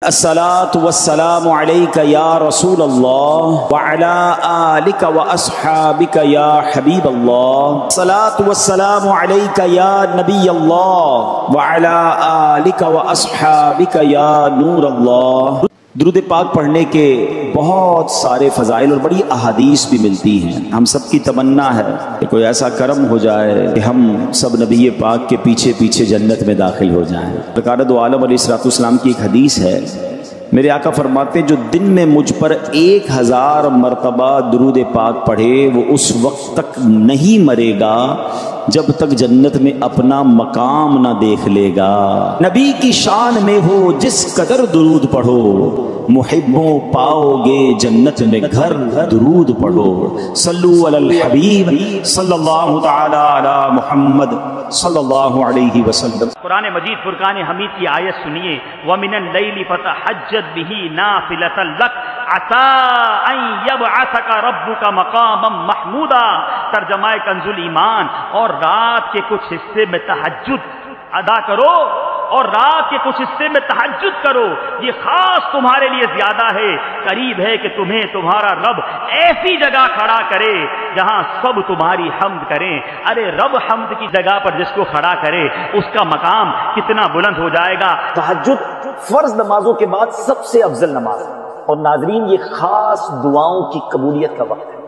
الصلاۃ والسلام علیک یا رسول اللہ وعلی آلک واصحابک یا حبیب اللہ، الصلاۃ والسلام علیک یا نبی اللہ وعلی آلک واصحابک یا نور اللہ۔ درود پاک پڑھنے کے بہت سارے فضائل اور بڑی احادیث بھی ملتی ہیں۔ ہم سب کی تمنا ہے کہ کوئی ایسا کرم ہو جائے کہ ہم سب نبی پاک کے پیچھے پیچھے جنت میں داخل ہو جائیں۔ سرکار دو عالم علیہ الصلوۃ والسلام کی ایک حدیث ہے، میرے آقا فرماتے ہیں جو دن میں مجھ پر 1000 مرتبہ درود پاک پڑھے وہ اس وقت تک نہیں مرے گا جب تک جنت میں اپنا مقام نہ دیکھ لے گا۔ نبی کی شان میں ہو جس قدر درود پڑھو، محبوں پاؤ گے جنت میں گھر، درود پڑھو۔ صلو علی الحبیب صلی اللہ تعالی علی محمد صلی اللہ علیہ وسلم۔ قرآن مجید فرقان حمید کی آیت سنیے، وَمِنَ اللَّيْلِ فَتَحَجَّدْ بِهِ نَافِلَةً لَكَ عَسَىٰ أَن يَبْعَثَكَ رَبُّكَ مَقَامًا مَحْمُودًا۔ ترجمہ کنز الایمان، اور رات کے کچھ حصے میں تہجد ادا کرو، اور رات کے کچھ حصے میں تہجد کرو، یہ خاص تمہارے لیے زیادہ ہے، قریب ہے کہ تمہیں تمہارا رب ایسی جگہ کھڑا کرے جہاں سب تمہاری حمد کریں۔ ارے رب حمد کی جگہ پر جس کو کھڑا کرے اس کا مقام کتنا بلند ہو جائے گا۔ تہجد فرض نمازوں کے بعد سب سے افضل نماز ہے، اور ناظرین یہ خاص دعاؤں کی قبولیت کا وقت ہے۔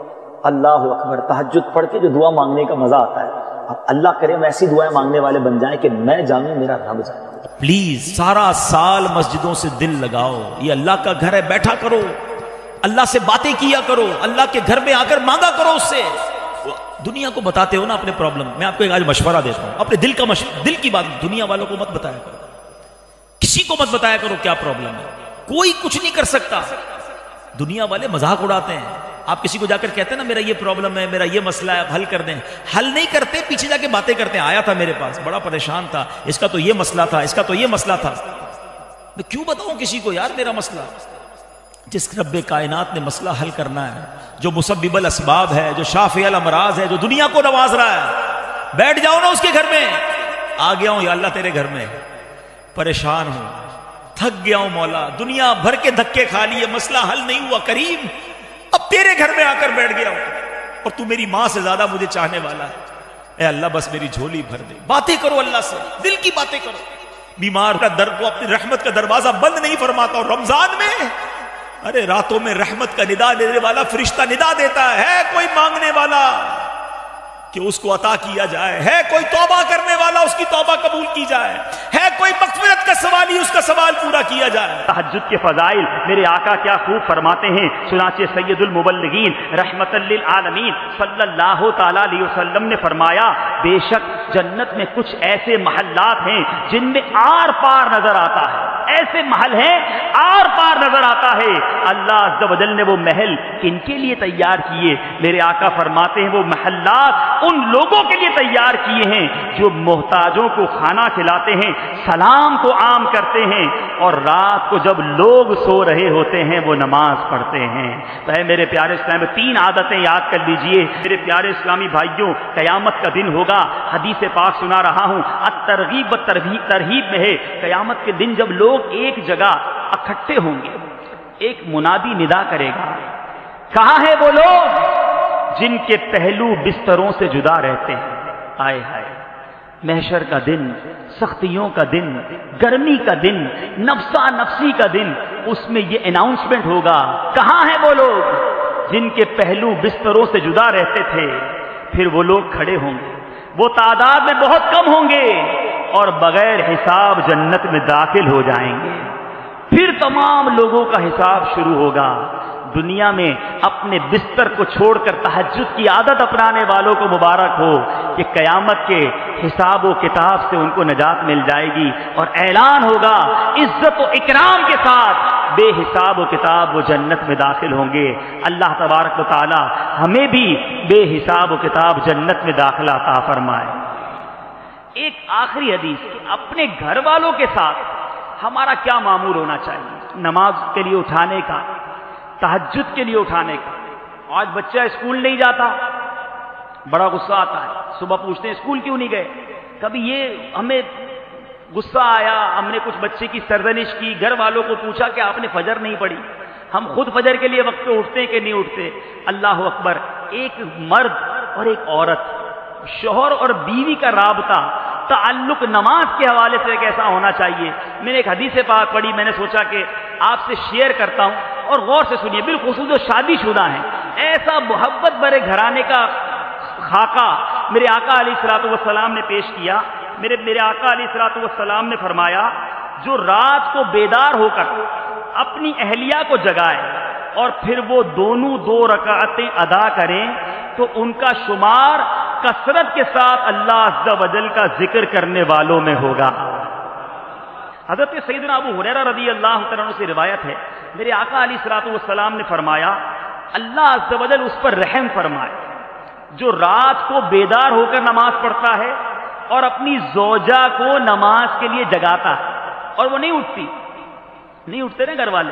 اللہ اکبر، تہجد پڑھ کے جو دعا مانگنے کا مزہ آتا ہے، اب اللہ کرے ہم ایسی دعائیں مانگنے والے بن جائیں کہ میں جانوں میرا رب جانے۔ پلیز سارا سال مسجدوں سے دل لگاؤ، یہ اللہ کا گھر ہے، بیٹھا کرو، اللہ سے باتیں کیا کرو، اللہ کے گھر میں آ کر مانگا کرو اس سے۔ دنیا کو بتاتے ہو نا اپنے پرابلم، میں آپ کو ایک آج مشورہ دیتا ہوں، اپنے دل کا دل کی بات دنیا والوں کو مت بتایا کرو، کسی کو مت بتایا کرو کیا پرابلم ہے، کوئی کچھ نہیں کر سکتا۔ دنیا والے مذاق اڑاتے ہیں، آپ کسی کو جا کر کہتے ہیں نا میرا یہ پرابلم ہے، میرا یہ مسئلہ ہے، آپ حل کر دیں، حل نہیں کرتے، پیچھے جا کے باتیں کرتے ہیں، آیا تھا میرے پاس بڑا پریشان تھا، اس کا تو یہ مسئلہ تھا، اس کا تو یہ مسئلہ تھا۔ میں کیوں بتاؤں کسی کو یار میرا مسئلہ؟ جس رب کائنات نے مسئلہ حل کرنا ہے، جو مسبب الاسباب ہے، جو شافع الامراض ہے، جو دنیا کو نواز رہا ہے، بیٹھ جاؤ نا اس کے گھر میں۔ آ گیا ہوں یا اللہ تیرے گھر میں، پریشان ہوں، تھک گیا ہوں مولا، دنیا بھر کے دھکے کھا لیے، مسئلہ حل نہیں ہوا، کریم اب تیرے گھر میں آ کر بیٹھ گیا ہوں، اور تو میری ماں سے زیادہ مجھے چاہنے والا ہے، اے اللہ بس میری جھولی بھر دے۔ باتیں کرو اللہ سے، دل کی باتیں کرو۔ بیمار کا در کو اپنی رحمت کا دروازہ بند نہیں فرماتا، اور رمضان میں ارے راتوں میں رحمت کا ندا دینے والا فرشتہ ندا دیتا ہے کوئی مانگنے والا کہ اس کو عطا کیا جائے، ہے کوئی توبہ کرنے والا اس کی توبہ قبول کی جائے، ہے کوئی مغفرت کا سوالی اس کا سوال پورا کیا جائے۔ تہجد کے فضائل میرے آقا کیا خوب فرماتے ہیں، چنانچہ سید المبلغین رحمت للعالمین صلی اللہ تعالی علیہ وسلم نے فرمایا، بے شک جنت میں کچھ ایسے محلات ہیں جن میں آر پار نظر آتا ہے، ایسے محل ہیں آر پار نظر آتا ہے۔ اللہ عز و جل نے وہ محل کن کے لیے تیار کیے؟ میرے آقا فرماتے ہیں وہ محلات ان لوگوں کے لیے تیار کیے ہیں جو محتاجوں کو کھانا کھلاتے ہیں، سلام کو عام کرتے ہیں، اور رات کو جب لوگ سو رہے ہوتے ہیں وہ نماز پڑھتے ہیں۔ تو اے میرے پیارے اسلام میں 3 عادتیں یاد کر لیجئے میرے پیارے اسلامی بھائیوں، قیامت کا دن ہوگا، حدیث پاک سنا رہا ہوں، الترغیب و ترہیب میں ہے، قیامت کے دن جب لوگ ایک جگہ اکٹھے ہوں گے، ایک منادی ندا کرے گا، کہاں ہے وہ لوگ جن کے پہلو بستروں سے جدا رہتے ہیں؟ آئے ہائے، محشر کا دن، سختیوں کا دن، گرمی کا دن، نفسا نفسی کا دن، اس میں یہ اناؤنسمنٹ ہوگا، کہاں ہیں وہ لوگ جن کے پہلو بستروں سے جدا رہتے تھے؟ پھر وہ لوگ کھڑے ہوں گے، وہ تعداد میں بہت کم ہوں گے، اور بغیر حساب جنت میں داخل ہو جائیں گے۔ پھر تمام لوگوں کا حساب شروع ہوگا۔ دنیا میں اپنے بستر کو چھوڑ کر تہجد کی عادت اپنانے والوں کو مبارک ہو کہ قیامت کے حساب و کتاب سے ان کو نجات مل جائے گی، اور اعلان ہوگا عزت و اکرام کے ساتھ بے حساب و کتاب وہ جنت میں داخل ہوں گے۔ اللہ تبارک و تعالی ہمیں بھی بے حساب و کتاب جنت میں داخلہ عطا فرمائے۔ ایک آخری حدیث، اپنے گھر والوں کے ساتھ ہمارا کیا معمول ہونا چاہیے نماز کے لیے اٹھانے کا، تہجد کے لیے اٹھانے کا۔ آج بچہ اسکول نہیں جاتا، بڑا غصہ آتا ہے، صبح پوچھتے ہیں اسکول کیوں نہیں گئے؟ کبھی یہ ہمیں गुस्सा आया, हमने कुछ बच्चे की सरजनिश की, घर वालों को पूछा कि आपने फजर नहीं पढ़ी। हम खुद फजर के लिए वक्त पे उठते हैं कि नहीं उठते? अल्लाह अकबर। एक मर्द और एक औरत, शौहर और बीवी का राबता, ताल्लुक नमाज के हवाले से कैसा होना चाहिए। मैंने एक हदीस पाक पढ़ी, मैंने सोचा कि आपसे शेयर करता हूं और गौर से सुनिए। बिल्खुसूस जो शादीशुदा हैं, ऐसा मोहब्बत भरे घराने का खाका मेरे आका अलैहिस्सलातु वस्सलाम ने पेश किया। मेरे आका अलैहिस्सलातु वस्सलाम ने फरमाया, जो रात को बेदार होकर अपनी अहलिया को जगाए और फिर वो दोनों 2 रकातें अदा करें तो उनका शुमार कसरत के साथ अल्लाह अज़्ज़ा वजल का जिक्र करने वालों में होगा। हज़रत सैयदना अबू हुरैरा रज़ी अल्लाह तआला अन्हु से रिवायत है, मेरे आका अलैहिस्सलातु वस्सलाम ने फरमाया, अल्लाह अज़्ज़ा वजल उस पर रहम फरमाए जो रात को बेदार होकर नमाज पढ़ता है और अपनी ज़ौजा को नमाज के लिए जगाता है और वो नहीं उठते ना घर वाले,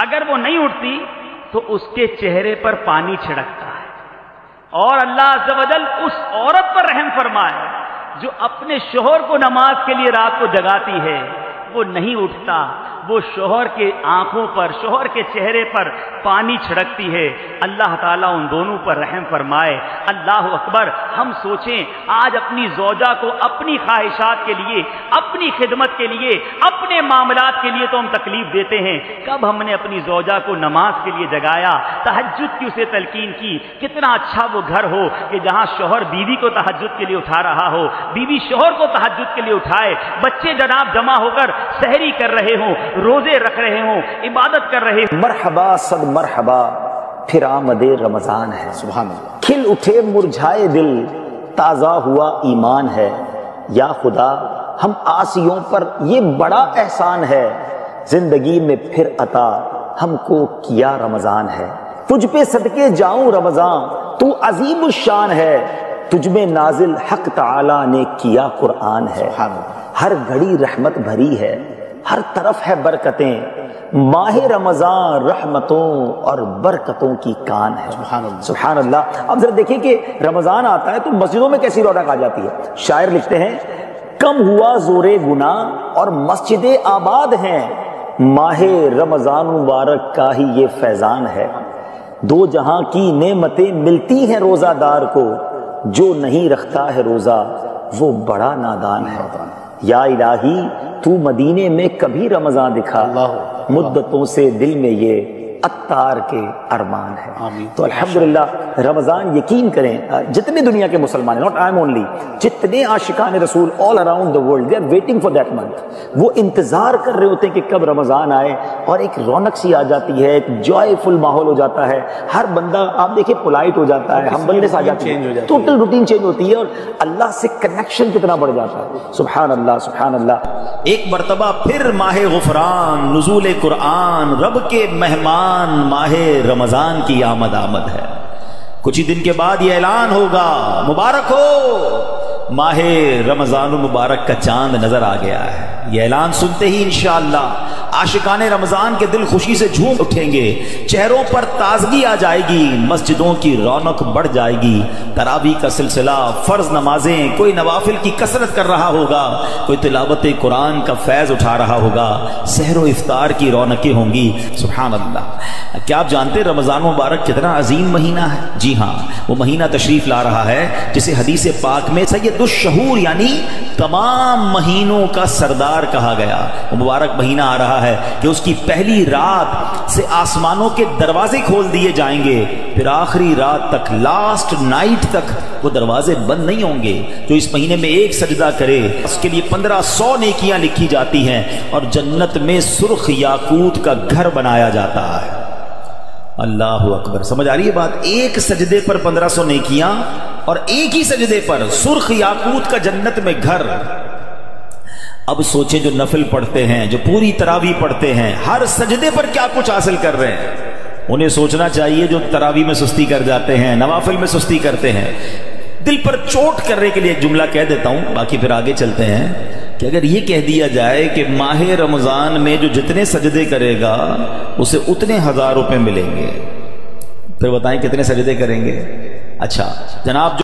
अगर वो नहीं उठती तो उसके चेहरे पर पानी छिड़कता है। और अल्लाह अज़्ज़ा वजल उस औरत पर रहम फरमाए जो अपने शोहर को नमाज के लिए रात को जगाती है, वो नहीं उठता, वो शोहर के आंखों पर, शोहर के चेहरे पर पानी छिड़कती है। अल्लाह ताला उन दोनों पर रहम फरमाए। अल्लाह अकबर। हम सोचें आज अपनी ज़ौजा को अपनी ख्वाहिशात के लिए, अपनी खिदमत के लिए, अपने मामलात के लिए तो हम तकलीफ देते हैं, कब हमने अपनी ज़ौजा को नमाज के लिए जगाया, तहज्जुद की उसे तलकीन की। कितना अच्छा वो घर हो कि जहां शोहर बीवी को तहज्जुद के लिए उठा रहा हो, बीवी शोहर को तहज्जुद के लिए उठाए, बच्चे जनाब जमा होकर सहरी कर रहे हों, रोजे रख रहे हों, इबादत कर रहे हों। मरहबा सद मरहबा फिर आमदे रमजान है, सुभान अल्लाह। खिल उठे मुरझाए दिल, ताजा हुआ ईमान है। या खुदा हम आसियों पर ये बड़ा एहसान है, जिंदगी में फिर अता हमको किया रमजान है। तुझ पे सदके जाऊं रमजान, तू अजीम शान है, तुझ में नाजिल हक ताला ने किया कुरान है। हर घड़ी रहमत भरी है, हर तरफ है बरकतें, माह रमजान रहमतों और बरकतों की कान है। सुभान अल्लाह। अब जरा देखिए कि रमजान आता है तो मस्जिदों में कैसी रौनक आ जाती है। शायर लिखते हैं, कम हुआ जोरे गुना और मस्जिदें आबाद हैं, माह रमजान मुबारक का ही ये फैजान है। दो जहां की नेमतें मिलती हैं रोजादार को, जो नहीं रखता है रोजा वो बड़ा नादान है। या इलाही तू मदीने में कभी रमजान दिखा, मुद्दतों से दिल में ये अत्तार के अरमान है। तो अल्हम्दुलिल्लाह रमजान यकीन करें जितने दुनिया के मुसलमान, नॉट आई एम ओनली, जितने आशिकान रसूल all around the world, they are waiting for that month. वो इंतजार कर रहे होते हैं कि कब रमजान आए और एक रौनक सी आ जाती है, एक जॉयफुल माहौल हो जाता है। हर बंदा आप देखिए पोलाइट हो जाता है, हम्बलनेस आ जाती है, टोटल रूटीन चेंज होती है और अल्लाह से कनेक्शन कितना बढ़ जाता है। सुभान अल्लाह, सुभान अल्लाह। एक मर्तबा फिर माहे गुफरान, नुज़ूल कुरान, रब के मेहमान माहे रमजान की आमद है। कुछ ही दिन के बाद ये ऐलान होगा, मुबारक हो, माहे रमजान मुबारक का चांद नजर आ गया है। ये ऐलान सुनते ही इंशाअल्लाह आशिकाने रमजान के दिल खुशी से झूम उठेंगे, चेहरों पर ताजगी आ जाएगी, मस्जिदों की रौनक बढ़ जाएगी। तरावी का सिलसिला, फर्ज नमाजें, कोई नवाफिल की कसरत कर रहा होगा, कोई तिलावत कुरान का फैज उठा रहा होगा, सहरो इफ्तार की रौनकें होंगी। सुभान अल्लाह। क्या आप जानते रमजान मुबारक कितना अजीम महीना है? जी हाँ, वो महीना तशरीफ ला रहा है जिसे हदीस पाक में सैयदुश शहूर यानी तमाम महीनों का सरदार कहा गया। वो मुबारक महीना आ रहा है कि उसकी पहली रात से आसमानों के दरवाजे खोल दिए जाएंगे, फिर आखिरी रात तक, लास्ट नाइट तक वो दरवाजे बंद नहीं होंगे। जो इस महीने में एक सजदा करे उसके लिए 1500 नेकियां लिखी जाती हैं और जन्नत में सुर्ख याकूत का घर बनाया जाता है। अल्लाह अकबर। समझ आ रही है बात? एक सजदे पर 1500 नेकियां और एक ही सजदे पर सुर्ख याकूत का जन्नत में घर। अब सोचे जो नफिल पढ़ते हैं, जो पूरी तरावी पढ़ते हैं, हर सजदे पर क्या कुछ हासिल कर रहे हैं। उन्हें सोचना चाहिए जो तरावी में सुस्ती कर जाते हैं, नवाफिल में सुस्ती करते हैं। दिल पर चोट करने के लिए एक जुमला कह देता हूं, बाकी फिर आगे चलते हैं, कि अगर ये कह दिया जाए कि माहे रमजान में जो जितने सजदे करेगा उसे उतने 1000 रुपए मिलेंगे, फिर बताएं कितने सजदे करेंगे? अच्छा जनाब,